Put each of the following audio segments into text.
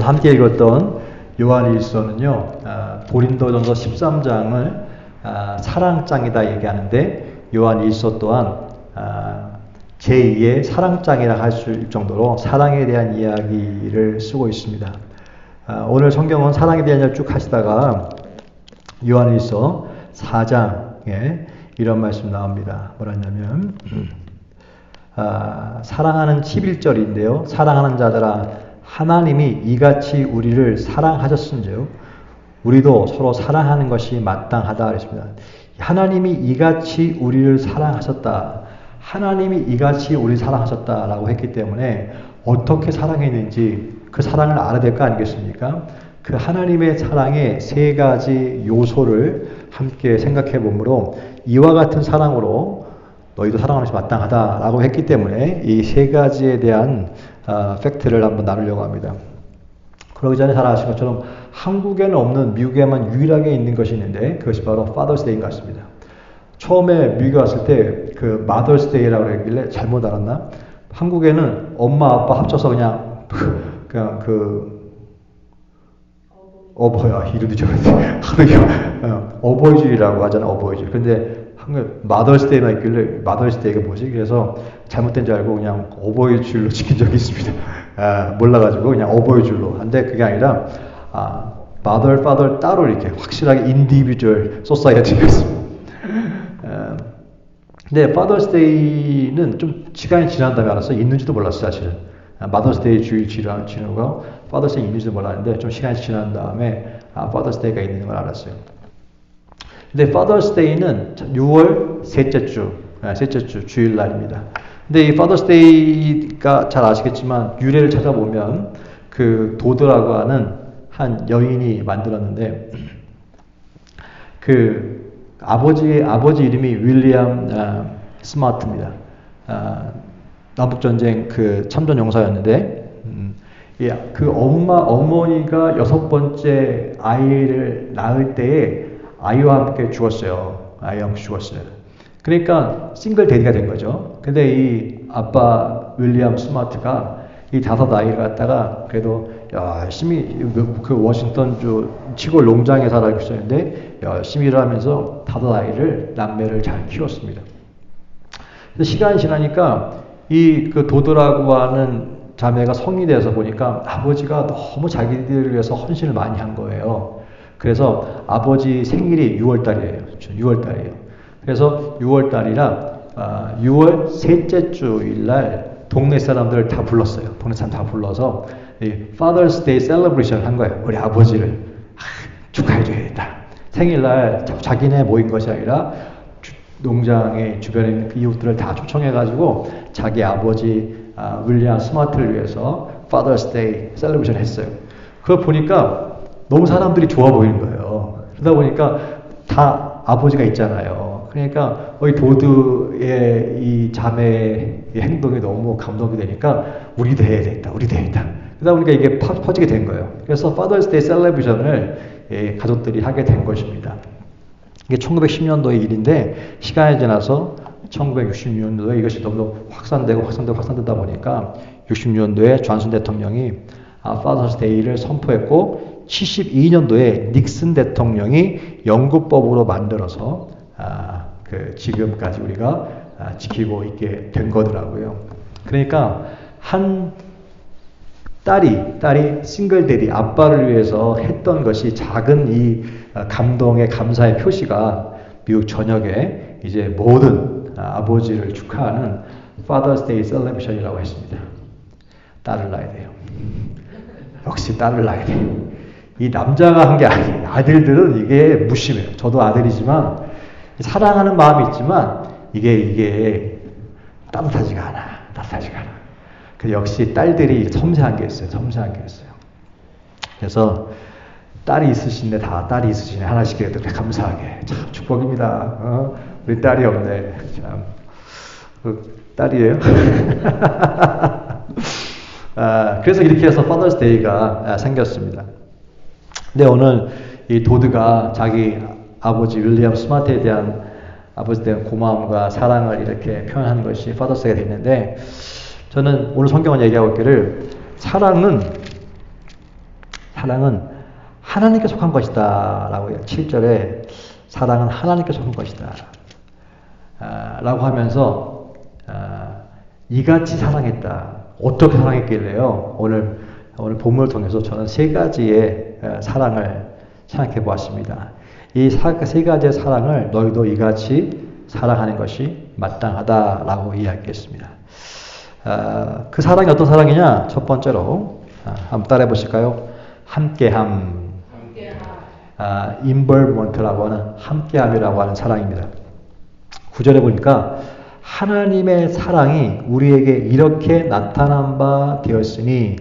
오늘 함께 읽었던 요한일서는요, 고린도전서 13장을 사랑장이다 얘기하는데 요한일서 또한 제2의 사랑장이라 할 수 있을 정도로 사랑에 대한 이야기를 쓰고 있습니다. 오늘 성경은 사랑에 대한 이야기를 쭉 하시다가 요한일서 4장에 이런 말씀 나옵니다. 뭐라냐면 사랑하는 11절인데요. 사랑하는 자들아 하나님이 이같이 우리를 사랑하셨은즉 우리도 서로 사랑하는 것이 마땅하다 그랬습니다. 하나님이 이같이 우리를 사랑하셨다. 하나님이 이같이 우리를 사랑하셨다라고 했기 때문에 어떻게 사랑했는지 그 사랑을 알아야 될 거 아니겠습니까? 그 하나님의 사랑의 세 가지 요소를 함께 생각해 보므로 이와 같은 사랑으로 너희도 사랑하는 것이 마땅하다라고 했기 때문에 이 세 가지에 대한 팩트를 한번 나누려고 합니다. 그러기 전에 잘 아시는 것처럼 한국에는 없는 미국에만 유일하게 있는 것이 있는데 그것이 바로 Father's Day인 것 같습니다. 처음에 미국에 왔을 때 그 Mother's Day라고 했길래 잘못 알았나? 한국에는 엄마 아빠 합쳐서 그냥 이름도 적었네. 어버이주의라고 하잖아, 어버이주의. 근데 한국 Mother's Day만 있길래 Mother's Day가 뭐지? 그래서 잘못된 줄 알고 그냥 어버이주일로 지킨 적이 있습니다. 몰라가지고 그냥 어버이주일로. 근데 그게 아니라 Mother, Father 따로 이렇게 확실하게 individual society가 있습니다. 근데 Father's Day는 좀 시간이 지난 다음에 알았어요. 있는지도 몰랐어요, 사실은. Mother's Day 주일 지나고 Father's Day 있는지도 몰랐는데 좀 시간이 지난 다음에 Father's Day가 있는 걸 알았어요. 근데 Father's Day는 6월 셋째 주 주일날입니다. 근데 이 Father's Day가 잘 아시겠지만 유래를 찾아보면 그 도드라고 하는 한 여인이 만들었는데 그 아버지 이름이 윌리엄 스마트입니다. 남북전쟁 그 참전 용사였는데 그 어머니가 6번째 아이를 낳을 때에 아이와 함께 죽었어요. 그러니까 싱글 데디가 된 거죠. 근데 이 아빠 윌리엄 스마트가 이 5 아이를 갖다가 그래도 열심히 그 워싱턴주 시골 농장에 살고 있었는데 열심히 일하면서 5 아이를 남매를 잘 키웠습니다. 시간이 지나니까 이 그 도드라고 하는 자매가 성이 돼서 보니까 아버지가 너무 자기들을 위해서 헌신을 많이 한 거예요. 그래서 아버지 생일이 6월달이에요. 그래서 6월달이라 6월 셋째 주일날 동네 사람들을 다 불렀어요. 동네 사람 다 불러서 이 Father's Day celebration 한 거예요. 우리 아버지를 축하해줘야겠다. 생일날 자기네 모인 것이 아니라 농장의 주변에 있는 그 이웃들을 다 초청해가지고 자기 아버지 윌리엄 스마트를 위해서 Father's Day celebration 했어요. 그걸 보니까 너무 사람들이 좋아 보이는 거예요. 그러다 보니까 다 아버지가 있잖아요. 그러니까 이 도드의 이 자매의 행동이 너무 감동이 되니까 우리도 해야 되겠다. 그러다 보니까 이게 퍼지게 된 거예요. 그래서 Father's Day 셀레브레이션을 가족들이 하게 된 것입니다. 이게 1910년도의 일인데 시간이 지나서 1966년도에 이것이 너무 확산되다 보니까 66년도에 존슨 대통령이 Father's Day를 선포했고 72년도에 닉슨 대통령이 영구법으로 만들어서 지금까지 우리가 지키고 있게 된 거더라고요. 그러니까 한 딸이 싱글데디 아빠를 위해서 했던 것이 작은 이 감동의 감사의 표시가 미국 전역에 이제 모든 아버지를 축하하는 Father's Day Celebration이라고 했습니다. 딸을 낳아야 돼요. 역시 딸을 낳아야 돼요. 이 남자가 한 게 아니에요. 아들들은 이게 무심해요. 저도 아들이지만 사랑하는 마음이 있지만 이게 따뜻하지가 않아. 역시 딸들이 섬세한 게 있어요. 그래서 딸이 있으신데 다 딸이 있으시네. 하나씩이라도 감사하게. 참 축복입니다. 우리 딸이 없네. 참. 딸이에요? 그래서 이렇게 해서 Father's Day가 생겼습니다. 근데 오늘 이 도드가 자기 아버지 윌리엄 스마트에 대한 아버지에 대한 고마움과 사랑을 이렇게 표현한 것이 Father's Day가 됐는데 저는 오늘 성경은 얘기하고 있기를 사랑은 사랑은 하나님께 속한 것이다 라고 해요. 7절에 사랑은 하나님께 속한 것이다 라고 하면서 이같이 사랑했다. 어떻게 사랑했길래요? 오늘 본문을 통해서 저는 세 가지의 사랑을 생각해 보았습니다. 이 세 가지의 사랑을 너희도 이같이 사랑하는 것이 마땅하다라고 이야기했습니다. 그 사랑이 어떤 사랑이냐? 첫 번째로 한번 따라해 보실까요? 함께함. involvement라고 하는 함께함이라고 하는 사랑입니다. 9절에 보니까 하나님의 사랑이 우리에게 이렇게 나타난 바 되었으니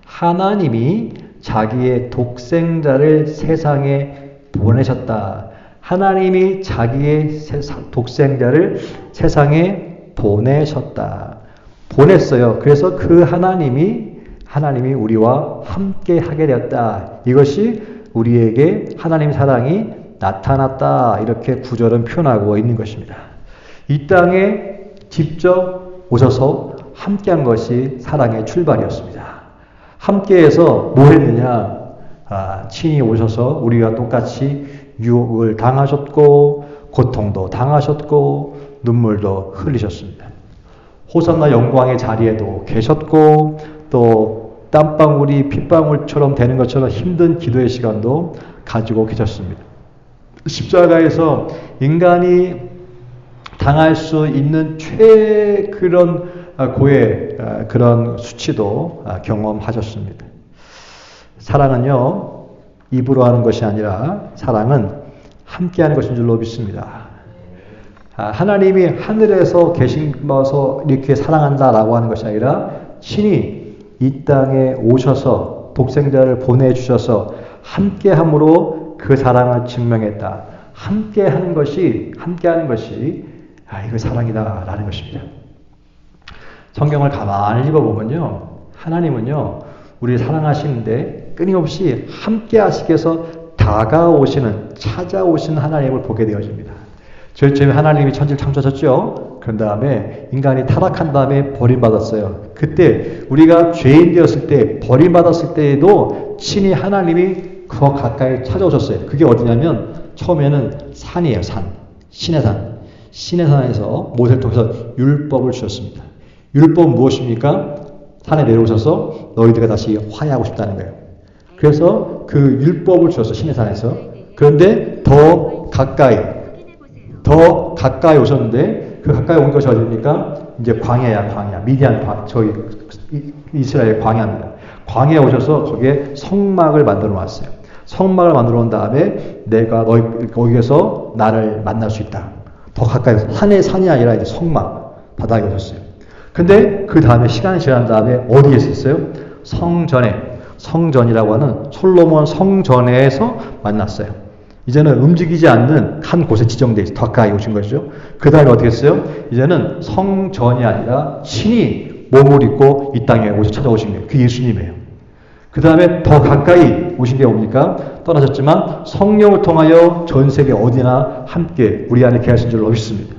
하나님이 자기의 독생자를 세상에 보내셨다. 하나님이 자기의 독생자를 세상에 보내셨다. 보냈어요. 그래서 그 하나님이 우리와 함께 하게 되었다. 이것이 우리에게 하나님 사랑이 나타났다. 이렇게 구절은 표현하고 있는 것입니다. 이 땅에 직접 오셔서 함께한 것이 사랑의 출발이었습니다. 함께해서 뭐 했느냐? 친히 오셔서 우리가 똑같이 유혹을 당하셨고 고통도 당하셨고 눈물도 흘리셨습니다. 호산나 영광의 자리에도 계셨고 또 땀방울이 핏방울처럼 되는 것처럼 힘든 기도의 시간도 가지고 계셨습니다. 십자가에서 인간이 당할 수 있는 그런 고의 그런 수치도 경험하셨습니다. 사랑은요, 입으로 하는 것이 아니라 사랑은 함께하는 것인 줄로 믿습니다. 하나님이 하늘에서 계시면서 이렇게 사랑한다라고 하는 것이 아니라 친히 이 땅에 오셔서 독생자를 보내주셔서 함께함으로 그 사랑을 증명했다. 함께하는 것이 이거 사랑이다라는 것입니다. 성경을 가만히 읽어보면요, 하나님은요 우리를 사랑하시는데 끊임없이 함께하시기 위해서 찾아오시는 하나님을 보게 되어집니다. 제일 처음에 하나님이 천지를 창조하셨죠. 그런 다음에 인간이 타락한 다음에 버림받았어요. 그때 우리가 죄인 되었을 때, 버림받았을 때에도 친히 하나님이 더 가까이 찾아오셨어요. 그게 어디냐면 처음에는 산이에요. 신의 산. 신의 산에서 모세를 통해서 율법을 주셨습니다. 율법은 무엇입니까? 산에 내려오셔서 너희들과 다시 화해하고 싶다는 거예요. 그래서 그 율법을 주셨어요. 신의 산에서. 그런데 더 가까이 오셨는데 그 가까이 온 것이 어디입니까? 이제 광야. 미디안 이스라엘 광야입니다. 광야에 오셔서 거기에 성막을 만들어 놨어요. 성막을 만들어 놓은 다음에 내가 거기에서 나를 만날 수 있다. 더 가까이 산이 아니라 이제 성막 바닥에 오셨어요. 근데 그 다음에 시간이 지난 다음에 어디에 있었어요? 성전이라고 하는 솔로몬 성전에서 만났어요. 이제는 움직이지 않는 한 곳에 지정되어 있어요. 더 가까이 오신 것이죠. 그 다음에 어떻게 했어요? 이제는 성전이 아니라 친히 몸을 입고 이 땅에 찾아오신 거예요. 그게 예수님이에요. 그 다음에 더 가까이 오신 게 뭡니까? 떠나셨지만 성령을 통하여 전 세계 어디나 함께 우리 안에 계신 줄로 믿습니다.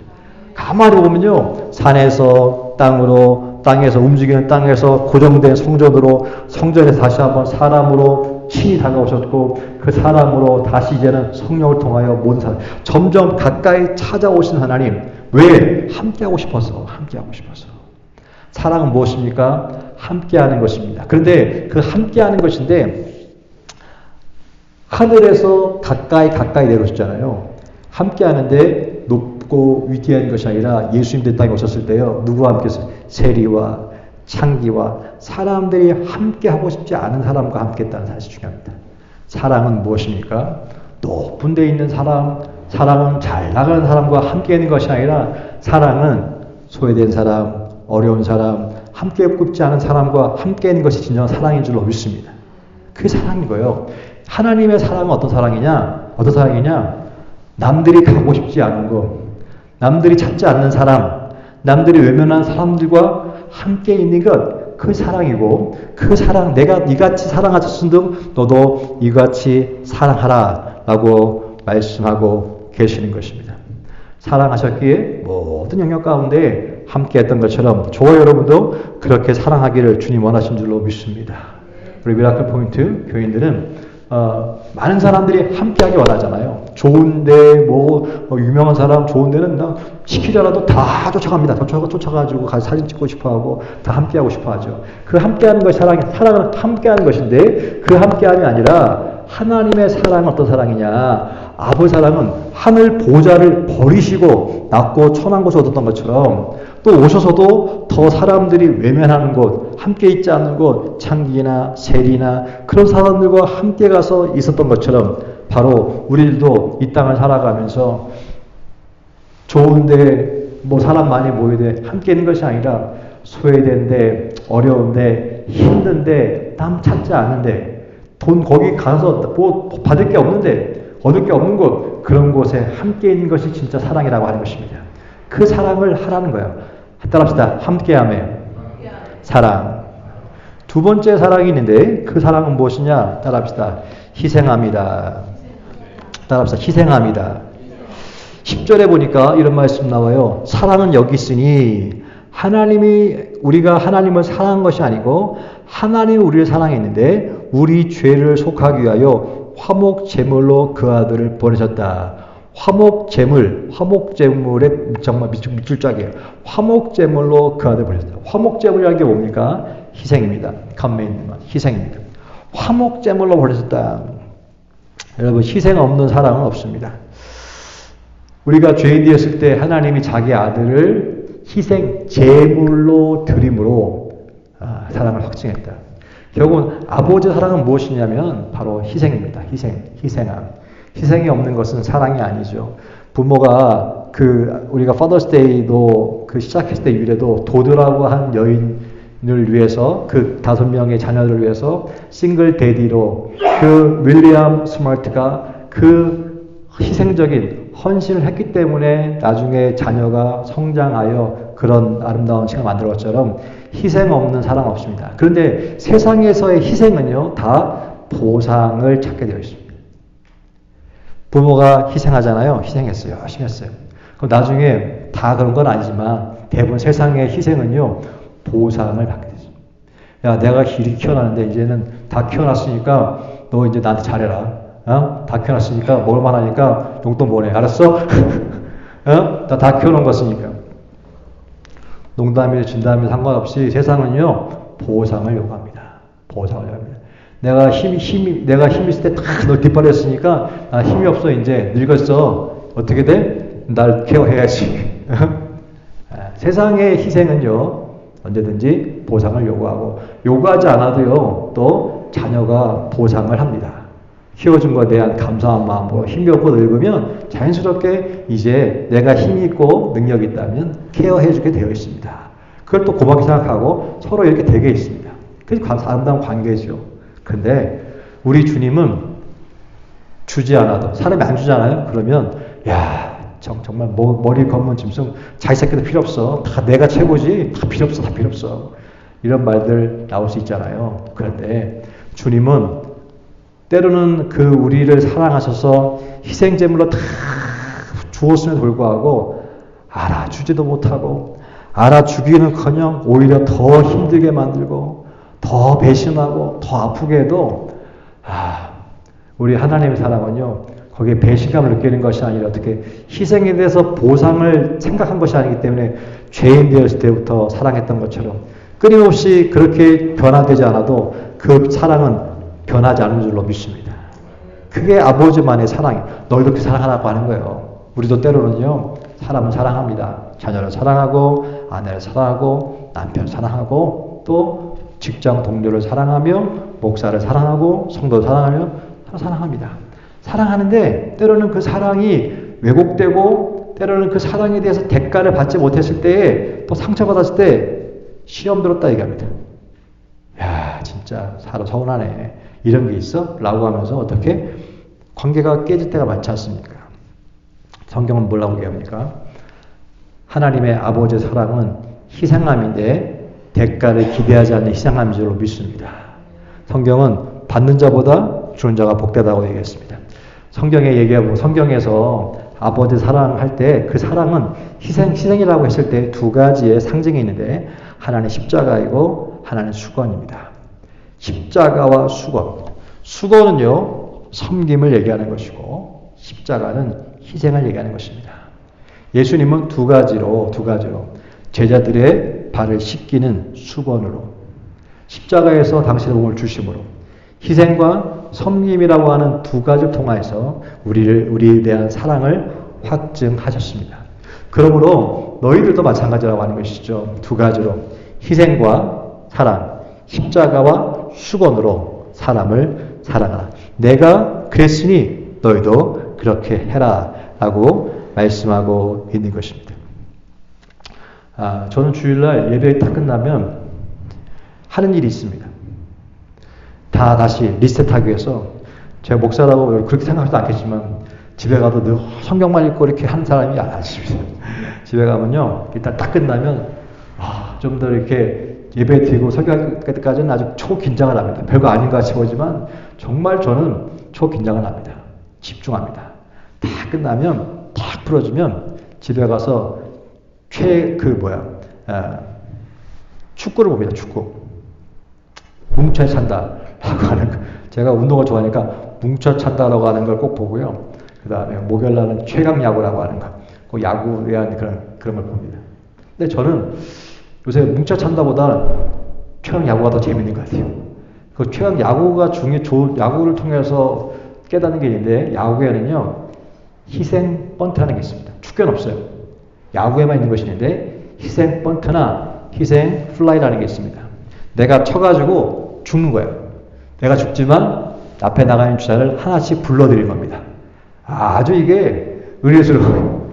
가만히 보면요, 산에서 땅에서 움직이는 땅에서 고정된 성전에서 다시 한번 사람으로 친히 다가오셨고 그 사람으로 다시 이제는 성령을 통하여 모든 사람 점점 가까이 찾아오신 하나님. 왜? 함께하고 싶어서. 사랑은 무엇입니까? 함께하는 것입니다. 그런데 그 함께하는 것인데 하늘에서 가까이 내려오셨잖아요. 함께하는데 높고 위대한 것이 아니라 예수님들 땅에 오셨을 때요. 누구와 함께 했어요? 세리와 창기와 사람들이 함께하고 싶지 않은 사람과 함께했다는 사실이 중요합니다. 사랑은 무엇입니까? 높은 데 있는 사랑은 잘 나가는 사람과 함께 있는 것이 아니라 사랑은 소외된 사람, 어려운 사람, 함께 굽지 않은 사람과 함께 있는 것이 진정한 사랑인 줄로 믿습니다. 그게 사랑인 거예요. 하나님의 사랑은 어떤 사랑이냐? 남들이 가고 싶지 않은 것, 남들이 찾지 않는 사람, 남들이 외면한 사람들과 함께 있는 것, 그 사랑이고 그 사랑, 내가 이같이 사랑하셨은즉 너도 이같이 사랑하라 라고 말씀하고 계시는 것입니다. 사랑하셨기에 모든 영역 가운데 함께 했던 것처럼 저와 여러분도 그렇게 사랑하기를 주님 원하신 줄로 믿습니다. 우리 미라클 포인트 교인들은 많은 사람들이 함께하기 원하잖아요. 좋은데 유명한 사람 좋은 데는 시키더라도 다 쫓아갑니다. 쫓아가지고 가서 사진 찍고 싶어하고 다 함께하고 싶어하죠. 그 함께하는 것이 사랑은 함께하는 것인데 그 함께함이 아니라 하나님의 사랑은 어떤 사랑이냐? 아버지 사랑은 하늘 보좌를 버리시고 낮고 천한 곳에 얻었던 것처럼 또 오셔서도 더 사람들이 외면하는 곳, 함께 있지 않는 곳, 창기나 세리나 그런 사람들과 함께 가서 있었던 것처럼 바로 우리들도 이 땅을 살아가면서 좋은데 사람 많이 모이되 함께 있는 것이 아니라 소외된데 어려운데 힘든데 남 찾지 않는데 돈 거기 가서 받을 게 없는데 얻을 게 없는 곳 그런 곳에 함께 있는 것이 진짜 사랑이라고 하는 것입니다. 그 사랑을 하라는 거예요. 따라합시다. 함께함에 사랑. 두 번째 사랑이 있는데 그 사랑은 무엇이냐? 따라합시다. 희생함이다. 따라합시다. 희생함이다. 10절에 보니까 이런 말씀 나와요. 사랑은 여기 있으니 우리가 하나님을 사랑한 것이 아니고 하나님이 우리를 사랑했는데 우리 죄를 속하기 위하여 화목 제물로 그 아들을 보내셨다. 화목 제물의 정말 밑줄 짝이에요. 화목 제물로 그 아들을 보내셨다. 화목 제물이라는 게 뭡니까? 희생입니다. 감매 있는 것, 희생입니다. 화목 제물로 보내셨다. 여러분, 희생 없는 사랑은 없습니다. 우리가 죄인 되었을 때 하나님이 자기 아들을 희생 제물로 드림으로 사랑을 확증했다. 결국은 아버지의 사랑은 무엇이냐면 바로 희생입니다. 희생함. 희생이 없는 것은 사랑이 아니죠. 부모가 우리가 파더스데이도 시작했을 때 이후에도 도드라고 한 여인을 위해서 그 5명의 자녀를 위해서 싱글 데디로 그 윌리엄 스마트가 그 희생적인 헌신을 했기 때문에 나중에 자녀가 성장하여 그런 아름다운 시간을 만든 것처럼 희생 없는 사랑 없습니다. 그런데 세상에서의 희생은요, 다 보상을 찾게 되어 있습니다. 부모가 희생하잖아요. 희생했어요. 열심히 했어요. 그럼 나중에 다 그런 건 아니지만 대부분 세상의 희생은요, 보상을 받게 되죠. 야, 내가 길이 키워놨는데 이제는 다 키워놨으니까 너 이제 나한테 잘해라. 다 키워놨으니까 먹을만 하니까 용돈 보내. 알았어? 다 키워놓은 것이니까. 농담이나 진담이 상관없이 세상은요, 보상을 요구합니다. 보상을 요구합니다. 내가 힘 있을 때 다 널 뒷발렸으니까 나 힘이 없어. 이제 늙었어. 어떻게 돼? 날 케어해야지. 세상의 희생은요, 언제든지 보상을 요구하지 않아도요, 또 자녀가 보상을 합니다. 키워준 것에 대한 감사한 마음으로 힘이 없고 늙으면 자연스럽게 이제 내가 힘이 있고 능력이 있다면 케어해주게 되어 있습니다. 그걸 또 고맙게 생각하고 서로 이렇게 되게 있습니다. 그게 아름다운 관계죠. 근데 우리 주님은 주지 않아도 사람이 안 주잖아요. 그러면 정말 머리 검은 짐승 자기 새끼도 필요 없어. 다 내가 최고지. 다 필요 없어. 이런 말들 나올 수 있잖아요. 그런데 주님은 때로는 우리를 사랑하셔서 희생제물로 다 주었음에도 불구하고 알아주지도 못하고 알아주기는커녕 오히려 더 힘들게 만들고 더 배신하고 더 아프게 해도 우리 하나님의 사랑은요, 거기에 배신감을 느끼는 것이 아니라 어떻게 희생에 대해서 보상을 생각한 것이 아니기 때문에 죄인 되었을 때부터 사랑했던 것처럼 끊임없이 그렇게 변화되지 않아도 그 사랑은 변하지 않는 줄로 믿습니다. 그게 아버지만의 사랑이에요. 너희도 그 사랑하라고 하는 거예요. 우리도 때로는요, 사람을 사랑합니다. 자녀를 사랑하고, 아내를 사랑하고, 남편을 사랑하고, 또 직장 동료를 사랑하며, 목사를 사랑하고, 성도를 사랑하며, 사랑합니다. 사랑하는데, 때로는 그 사랑이 왜곡되고, 때로는 그 사랑에 대해서 대가를 받지 못했을 때에, 또 상처받았을 때, 시험 들었다 얘기합니다. 야, 진짜 사람 서운하네. 이런 게 있어? 라고 하면서 어떻게 관계가 깨질 때가 많지 않습니까? 성경은 뭐라고 얘기합니까? 하나님의 아버지의 사랑은 희생함인데 대가를 기대하지 않는 희생함인 줄로 믿습니다. 성경은 받는 자보다 주는 자가 복되다고 얘기했습니다. 성경에서 아버지 사랑할 때 그 사랑은 희생이라고 했을 때 두 가지의 상징이 있는데 하나는 십자가이고 하나는 수건입니다. 십자가와 수건. 수건은요, 섬김을 얘기하는 것이고 십자가는 희생을 얘기하는 것입니다. 예수님은 두 가지로 제자들의 발을 씻기는 수건으로, 십자가에서 당신의 몸을 주심으로, 희생과 섬김이라고 하는 두 가지를 통해서 우리에 대한 사랑을 확증하셨습니다. 그러므로 너희들도 마찬가지라고 하는 것이죠. 두 가지로 희생과 사랑, 십자가와 수건으로 사람을 사랑하라. 내가 그랬으니 너희도 그렇게 해라 라고 말씀하고 있는 것입니다. 저는 주일날 예배 다 끝나면 하는 일이 있습니다. 다 다시 리셋하기 위해서, 제가 목사라고 그렇게 생각하지도 않겠지만 집에 가도 늘 성경만 읽고 이렇게 하는 사람이 아니십니다. 집에 가면요, 일단 딱 끝나면 좀 더 이렇게 예배 드리고 설교할 때까지는 아주 초긴장을 합니다. 별거 아닌 것 같이 보이지만 정말 저는 초긴장을 합니다. 집중합니다. 다 끝나면 딱 풀어주면 집에 가서 축구를 봅니다. 축구. 뭉쳐 찬다 라고 하는 거. 제가 운동을 좋아하니까 뭉쳐 찬다라고 하는 걸 꼭 보고요. 그 다음에 목요일날은 최강 야구라고 하는 거. 그 야구에 대한 그런 걸 봅니다. 근데 저는 요새 뭉쳐 찬다보다 최강 야구가 더 재밌는 것 같아요. 그 최강 야구가 야구를 통해서 깨닫는 게 있는데, 야구에는요, 희생 번트라는 게 있습니다. 축구는 없어요. 야구에만 있는 것이 있는데, 희생 번트나 희생 플라이라는 게 있습니다. 내가 쳐가지고 죽는 거예요. 내가 죽지만 앞에 나가는 주자를 하나씩 불러드리는 겁니다. 아주 이게 의례스러워요.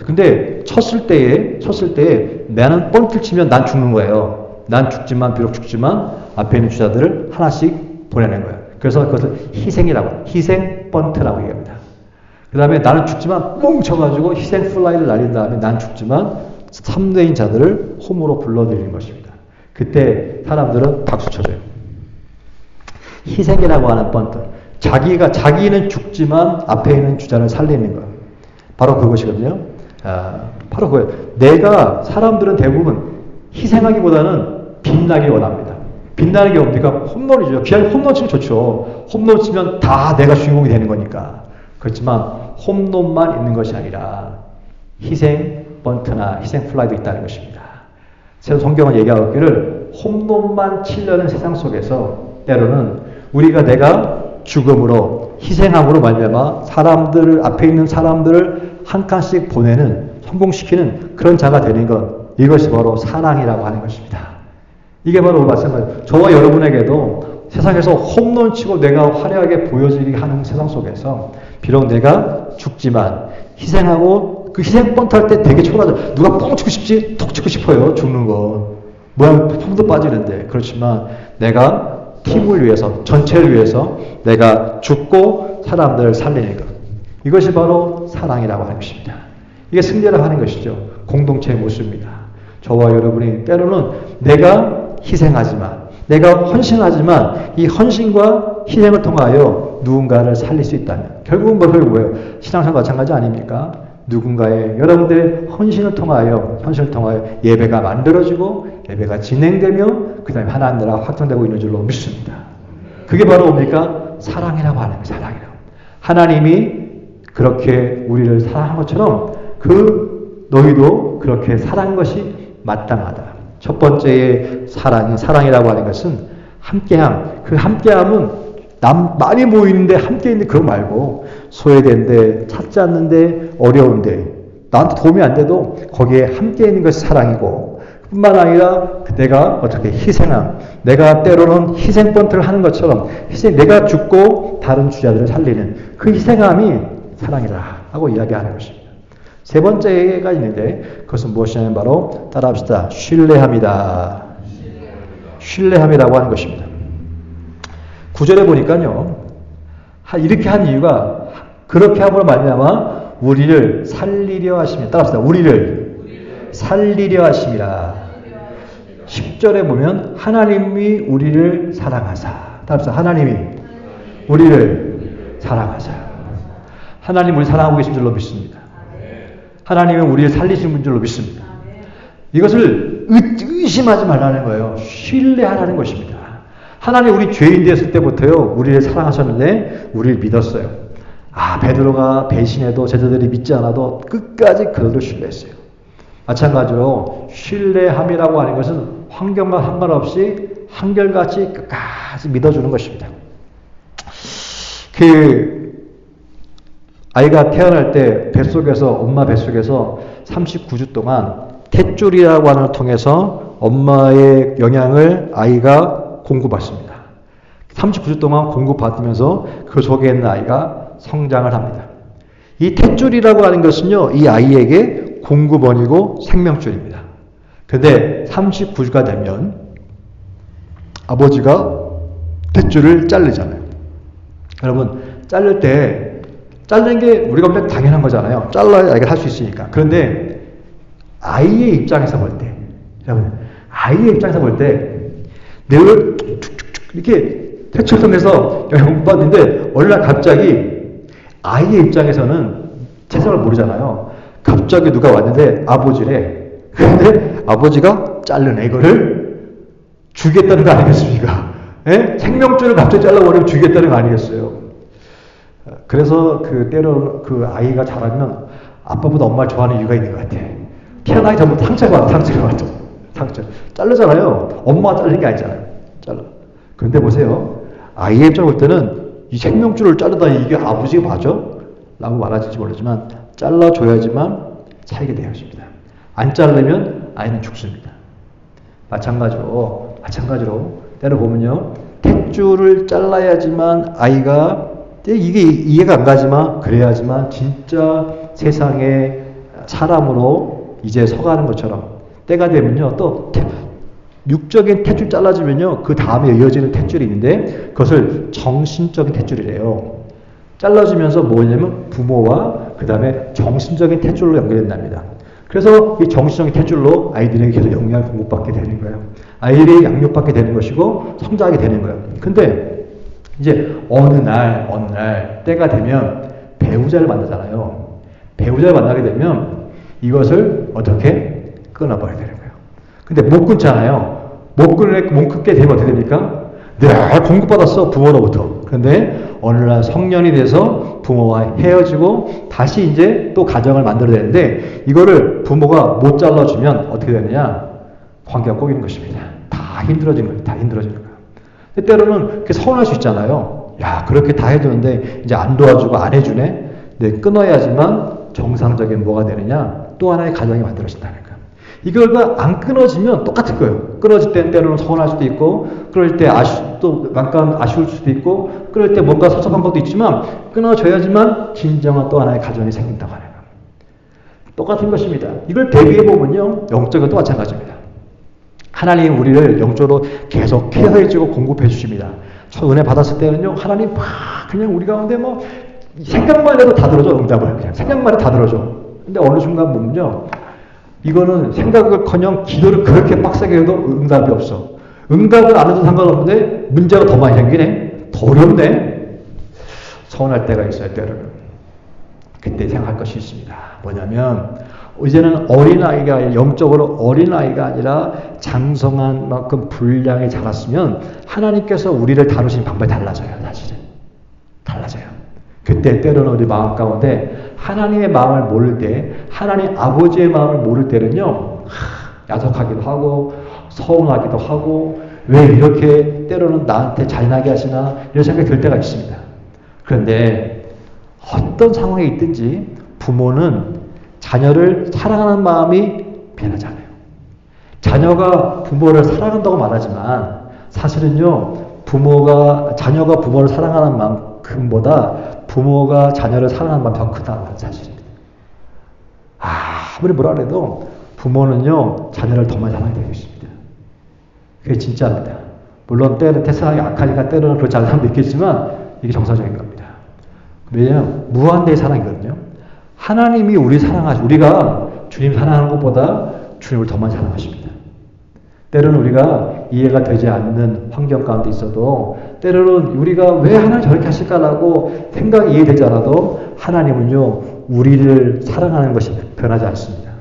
근데 쳤을 때에 나는 번트를 치면 난 죽는 거예요. 난 비록 죽지만 앞에 있는 주자들을 하나씩 보내는 거예요. 그래서 그것을 희생이라고, 희생 번트라고 얘기합니다. 그 다음에 나는 죽지만 뻥 쳐가지고 희생 플라이를 날린 다음에 난 죽지만 3대인 자들을 홈으로 불러들이는 것입니다. 그때 사람들은 박수 쳐줘요. 희생이라고 하는 번트. 자기는 죽지만 앞에 있는 주자를 살리는 것. 바로 그것이거든요. 바로 그거예요. 사람들은 대부분 희생하기보다는 빛나기 원합니다. 빛나는 게 뭡니까? 홈런이죠. 귀한 홈런 치면 좋죠. 홈런 치면 다 내가 주인공이 되는 거니까. 그렇지만 홈런만 있는 것이 아니라 희생 번트나 희생 플라이도 있다는 것입니다. 성경은 얘기하기를 홈런만 치려는 세상 속에서 때로는 내가 죽음으로, 희생함으로 말미암아 앞에 있는 사람들을 한 칸씩 성공시키는 그런 자가 되는 것, 이것이 바로 사랑이라고 하는 것입니다. 이게 바로 마찬가지예요. 저와 여러분에게도 세상에서 홈런 치고 내가 화려하게 보여지게 하는 세상 속에서 비록 내가 죽지만 희생하고, 그 희생 번트 할 때 되게 초라하죠. 누가 뻥 치고 싶지? 톡 치고 싶어요. 죽는 거. 폼도 빠지는데. 그렇지만 내가 팀을 위해서, 전체를 위해서 내가 죽고 사람들을 살리는 것. 이것이 바로 사랑이라고 하는 것입니다. 이게 승리라고 하는 것이죠. 공동체의 모습입니다. 저와 여러분이 때로는 내가 희생하지만, 내가 헌신하지만 이 헌신과 희생을 통하여 누군가를 살릴 수 있다면, 결국은 뭐예요? 신앙생활 마찬가지 아닙니까? 여러분들의 헌신을 통하여 예배가 만들어지고 예배가 진행되며 그 다음에 하나님 나라가 확장되고 있는 줄로 믿습니다. 그게 바로 뭡니까? 사랑이라고 하는 거예요. 사랑이라고. 하나님이 그렇게 우리를 사랑한 것처럼 너희도 그렇게 사랑한 것이 마땅하다. 첫 번째의 사랑이라고 하는 것은 함께함. 그 함께함은 많이 모이는데 함께 있는데 그거 말고, 소외된데, 찾지 않는데, 어려운데, 나한테 도움이 안 돼도 거기에 함께 있는 것이 사랑이고, 뿐만 아니라 내가 어떻게 희생함, 내가 때로는 희생 번트를 하는 것처럼 내가 죽고 다른 주자들을 살리는 그 희생함이 사랑이라 하고 이야기하는 것입니다. 세 번째가 있는데 그것은 무엇이냐면 바로 따라합시다. 신뢰함이다. 신뢰함이라고 하는 것입니다. 9절에 보니까요, 이렇게 한 이유가 그렇게 함으로 말미암아 우리를 살리려 하심이라. 따라합시다. 우리를 살리려 하심이라. 10절에 보면 하나님이 우리를 사랑하사. 따라합시다. 하나님이 우리를 사랑하사. 하나님 우리를 사랑하고 계신 줄로 믿습니다. 하나님은 우리를 살리시는 줄로 믿습니다. 이것을 의심하지 말라는 거예요. 신뢰하라는 것입니다. 하나님 우리 죄인 됐을 때부터요, 우리를 사랑하셨는데 우리를 믿었어요. 베드로가 배신해도 제자들이 믿지 않아도 끝까지 그들을 신뢰했어요. 마찬가지로 신뢰함이라고 하는 것은 환경과 상관없이 한결같이 끝까지 믿어주는 것입니다. 아이가 태어날 때 엄마 뱃속에서 39주 동안 탯줄이라고 하는 걸 통해서 엄마의 영양을 아이가 공급받습니다. 39주 동안 공급받으면서 그 속에 있는 아이가 성장을 합니다. 이 탯줄이라고 하는 것은요, 이 아이에게 공급원이고 생명줄입니다. 근데 39주가 되면 아버지가 탯줄을 자르잖아요. 여러분, 자르는 게 우리가 보면 당연한 거잖아요. 잘라야 아이가 할 수 있으니까. 그런데 아이의 입장에서 볼 때, 여러분, 아이의 입장에서 볼 때, 뇌를 쭉쭉쭉 이렇게 탯줄 통해서 영향 받는데, 어느 날 갑자기 아이의 입장에서는 세상을 모르잖아요. 갑자기 누가 왔는데 아버지래. 그런데 아버지가 자른 이거를 주겠다는 거 아니겠습니까? 예? 생명줄을 갑자기 잘라버리면 주겠다는 거 아니겠어요? 그래서 때로 아이가 자라면 아빠보다 엄마를 좋아하는 이유가 있는 것 같아. 태어나기 전부터 상처가 왔죠. 상처. 자르잖아요. 엄마가 자르는 게 아니잖아요. 그런데 보세요. 아이의 입장 볼 때는 이 생명줄을 자르다 이게 아버지가 맞아? 라고 말하실지 모르지만 잘라줘야지만 살게 되어집니다. 안 자르면 아이는 죽습니다. 마찬가지로 때로 보면요. 탯줄을 잘라야지만 아이가 이게 이해가 안 가지만 그래야지만 진짜 세상에 사람으로 이제 서가는 것처럼 때가 되면요. 또 육적인 탯줄 잘라지면요. 그 다음에 이어지는 탯줄이 있는데 그것을 정신적인 탯줄이래요. 잘라지면서 뭐냐면 부모와 그 다음에 정신적인 탯줄로 연결된답니다. 그래서 이 정신적인 탯줄로 아이들에게 계속 영양을 공급받게 되는 거예요. 아이들이 양육받게 되는 것이고 성장하게 되는 거예요. 근데 이제 어느 날 때가 되면 배우자를 만나잖아요. 배우자를 만나게 되면 이것을 어떻게 끊어버려야 되는 거예요. 근데 못 끊잖아요. 못 끊게 되면 어떻게 됩니까? 늘 공급받았어, 부모로부터. 그런데 어느 날 성년이 돼서 부모와 헤어지고 다시 이제 또 가정을 만들어야 되는데 이거를 부모가 못 잘라주면 어떻게 되느냐? 관계가 꼬이는 것입니다. 다 힘들어지는 거예요. 다 힘들어지는 거예요. 때로는 그렇게 서운할 수 있잖아요. 야, 그렇게 다 해주는데 이제 안 도와주고 안 해주네? 네, 끊어야지만 정상적인 뭐가 되느냐? 또 하나의 가정이 만들어진다는 거예요. 이걸 안 끊어지면 똑같은 거예요. 끊어질 때는 때로는 서운할 수도 있고, 그럴 때 약간 아쉬울 수도 있고, 그럴 때 뭔가 섭섭한 것도 있지만, 끊어져야지만 진정한 또 하나의 가정이 생긴다고 하는 거예요. 똑같은 것입니다. 이걸 대비해보면요, 영적은 또 마찬가지입니다. 하나님 우리를 영적으로 계속 케어해주고 공급해 주십니다. 저 은혜 받았을 때는요, 하나님 그냥 우리 가운데 생각만 해도 다 들어줘, 응답을. 그냥 생각만 해도 다 들어줘. 근데 어느 순간 보면요, 이거는 생각을커녕 기도를 그렇게 빡세게 해도 응답이 없어. 응답을 안 해도 상관없는데 문제가 더 많이 생기네. 더 어렵네. 서운할 때가 있어요, 때로는. 그때 생각할 것이 있습니다. 뭐냐면 이제는 어린아이가 영적으로 어린아이가 아니라 장성한 만큼 분량이 자랐으면 하나님께서 우리를 다루시는 방법이 달라져요. 사실은. 달라져요. 그때 때로는 우리 마음 가운데 하나님의 마음을 모를 때, 하나님 아버지의 마음을 모를 때는요, 야속하기도 하고, 서운하기도 하고, 왜 이렇게 때로는 나한테 잔인하게 하시나, 이런 생각이 들 때가 있습니다. 그런데 어떤 상황에 있든지 부모는 자녀를 사랑하는 마음이 변하지 않아요. 자녀가 부모를 사랑한다고 말하지만, 사실은요, 자녀가 부모를 사랑하는 만큼보다 부모가 자녀를 사랑하는 마음이 더 크다는 사실입니다. 아무리 뭐라 그래도 부모는요, 자녀를 더 많이 사랑하게 되고 있습니다. 그게 진짜입니다. 물론 때는 세상이 악하니까 때로는 그렇지 않은 사람도 있겠지만 이게 정상적인 겁니다. 왜냐하면 무한대의 사랑이거든요. 하나님이 우리가 주님 사랑하는 것보다 주님을 더 많이 사랑하십니다. 때로는 우리가 이해가 되지 않는 환경 가운데 있어도 때로는 우리가 왜 하나님 저렇게 하실까라고 생각이 이해되지 않아도 하나님은요, 우리를 사랑하는 것이 변하지 않습니다.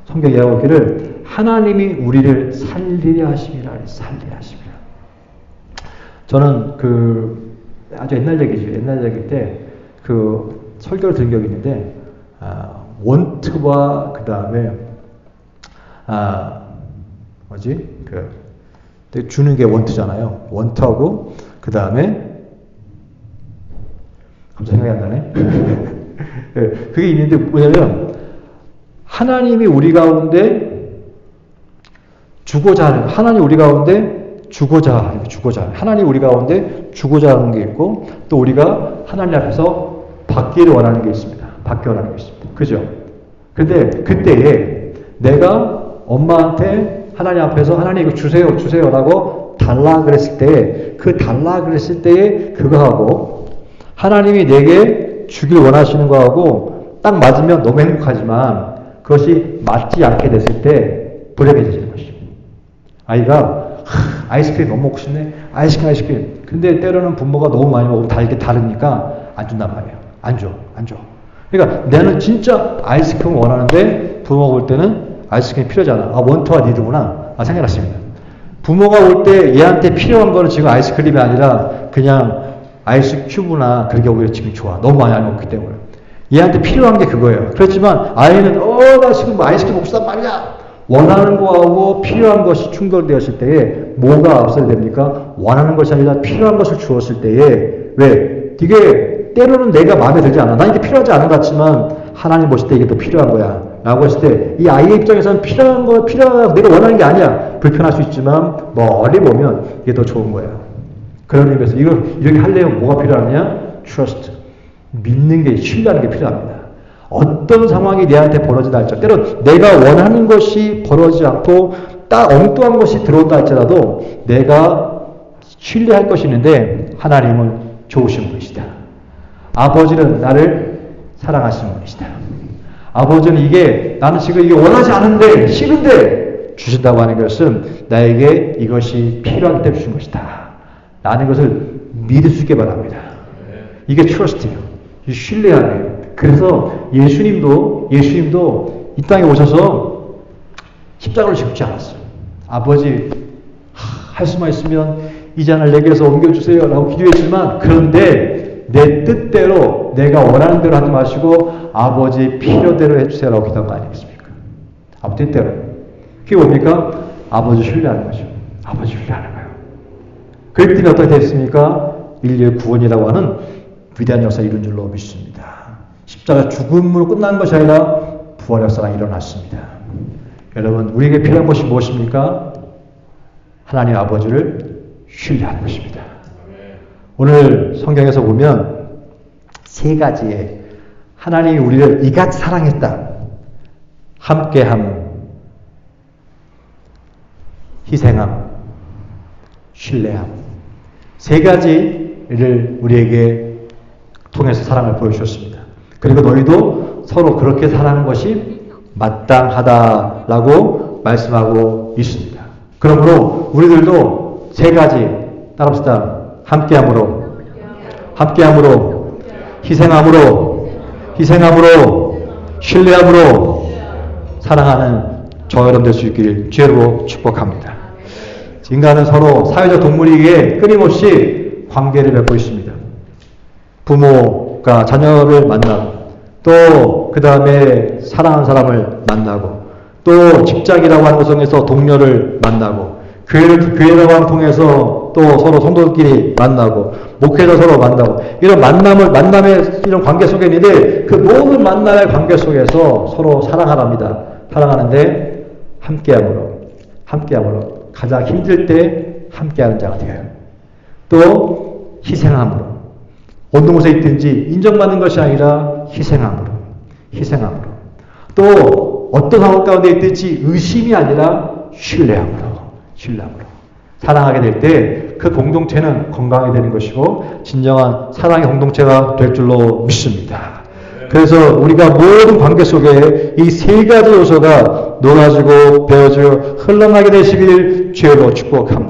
성경에 이야기하기를 하나님이 우리를 살리려 하심이라. 살리려 하심이라. 저는 그 아주 옛날 얘기죠. 옛날 얘기 때 그 설교를 들은 적이 있는데 원트와 그 다음에 뭐지 그 주는 게 원트잖아요. 원트하고 그 다음에 갑자기 생각이 안 나네. 네, 그게 있는데 뭐냐면 하나님이 우리 가운데 주고자 하는 하나님 우리 가운데 주고자 하나님 우리 가운데 주고자 하는 게 있고 또 우리가 하나님 앞에서 받기를 원하는 게 있습니다. 받기 원하는 게 있습니다. 그죠? 근데 그때에 내가 엄마한테 하나님 앞에서 하나님 이거 주세요라고 달라 그랬을 때 그 달라 그랬을 때에 그거하고 하나님이 내게 주길 원하시는 거하고 딱 맞으면 너무 행복하지만 그것이 맞지 않게 됐을 때 불행해지는 것이죠. 아이가 아이스크림 너무 먹고 싶네. 아이스크림. 근데 때로는 부모가 너무 많이 먹으면 다르니까 안 준단 말이에요. 안 줘. 그러니까 나는 진짜 아이스크림 원하는데 부모가 올 때는 아이스크림이 필요하잖아. 원투와 니드구나. 생각났습니다. 부모가 올 때 얘한테 필요한 거는 지금 아이스크림이 아니라 그냥 아이스 큐브나 그런 게 오히려 지금 좋아. 너무 많이 먹기 때문에. 얘한테 필요한 게 그거예요. 그렇지만 아이는 나 지금 아이스크림 먹고 싶단 말이야. 원하는 거하고 필요한 것이 충돌되었을 때에 뭐가 앞서야 됩니까? 원하는 것이 아니라 필요한 것을 주었을 때에 왜? 이게 때로는 내가 마음에 들지 않아. 난 이게 필요하지 않은 것 같지만 하나님 보실 때 이게 더 필요한 거야. 라고 했을 때 이 아이의 입장에서는 필요한 내가 원하는 게 아니야. 불편할 수 있지만 멀리 보면 이게 더 좋은 거예요. 그런 의미에서 이렇게 하려면 뭐가 필요하냐? Trust. 믿는 게, 신뢰하는 게 필요합니다. 어떤 상황이 내한테 벌어진다 할지라도 때론 내가 원하는 것이 벌어지지 않고 딱 엉뚱한 것이 들어온다 할지라도 내가 신뢰할 것이 있는데 하나님은 좋으신 분이시다. 아버지는 나를 사랑하시는 분이시다. 아버지는 이게 나는 지금 이게 원하지 않은데 싫은데 주신다고 하는 것은 나에게 이것이 필요하기 때문에 주신 것이다. 라는 것을 믿을 수 있게 바랍니다. 이게 트러스트예요. 신뢰하네요. 그래서 예수님도 이 땅에 오셔서 십자가를 지지 않았어요. 아버지 할 수만 있으면 이 잔을 내게서 옮겨주세요 라고 기도했지만 그런데 내 뜻대로 내가 원하는 대로 하지 마시고 아버지 필요대로 해주세요 라고 기도한 거 아니겠습니까? 아버지 뜻대로. 그게 뭡니까? 아버지 신뢰하는 거죠. 아버지 신뢰하는 거예요. 그랬기 때문에 어떻게 됐습니까? 인류의 구원이라고 하는 위대한 역사를 이룬 줄로 믿습니다. 십자가 죽음으로 끝난 것이 아니라 부활 역사가 일어났습니다. 여러분 우리에게 필요한 것이 무엇입니까? 하나님 아버지를 신뢰하는 것입니다. 오늘 성경에서 보면 세 가지의 하나님이 우리를 이같이 사랑했다. 함께함, 희생함, 신뢰함. 세 가지를 우리에게 통해서 사랑을 보여주셨습니다. 그리고 너희도 서로 그렇게 사랑하는 것이 마땅하다라고 말씀하고 있습니다. 그러므로 우리들도 세 가지 따라합시다. 함께함으로, 희생함으로, 신뢰함으로 사랑하는 저 여러분 될 수 있기를 주로 축복합니다. 인간은 서로 사회적 동물이기에 끊임없이 관계를 맺고 있습니다. 부모가 자녀를 만나고 또 그 다음에 사랑하는 사람을 만나고 또 직장이라고 하는 것에서 동료를 만나고 교회라고 하는 통해서 또 서로 성도들끼리 만나고 목회자 서로 만나고 이런 만남의 이런 관계 속에 있는데 그 모든 만남의 관계 속에서 서로 사랑하랍니다. 사랑하는데 함께함으로 가장 힘들 때 함께하는 자가 되어요. 또 희생함으로 어느 곳에 있든지 인정받는 것이 아니라 희생함으로 또 어떤 상황 가운데 있든지 의심이 아니라 신뢰함으로 사랑하게 될 때 그 공동체는 건강하게 되는 것이고 진정한 사랑의 공동체가 될 줄로 믿습니다. 그래서 우리가 모든 관계 속에 이 세 가지 요소가 놀아주고 배워주고 흘러나게 되시길 주로 축복합니다.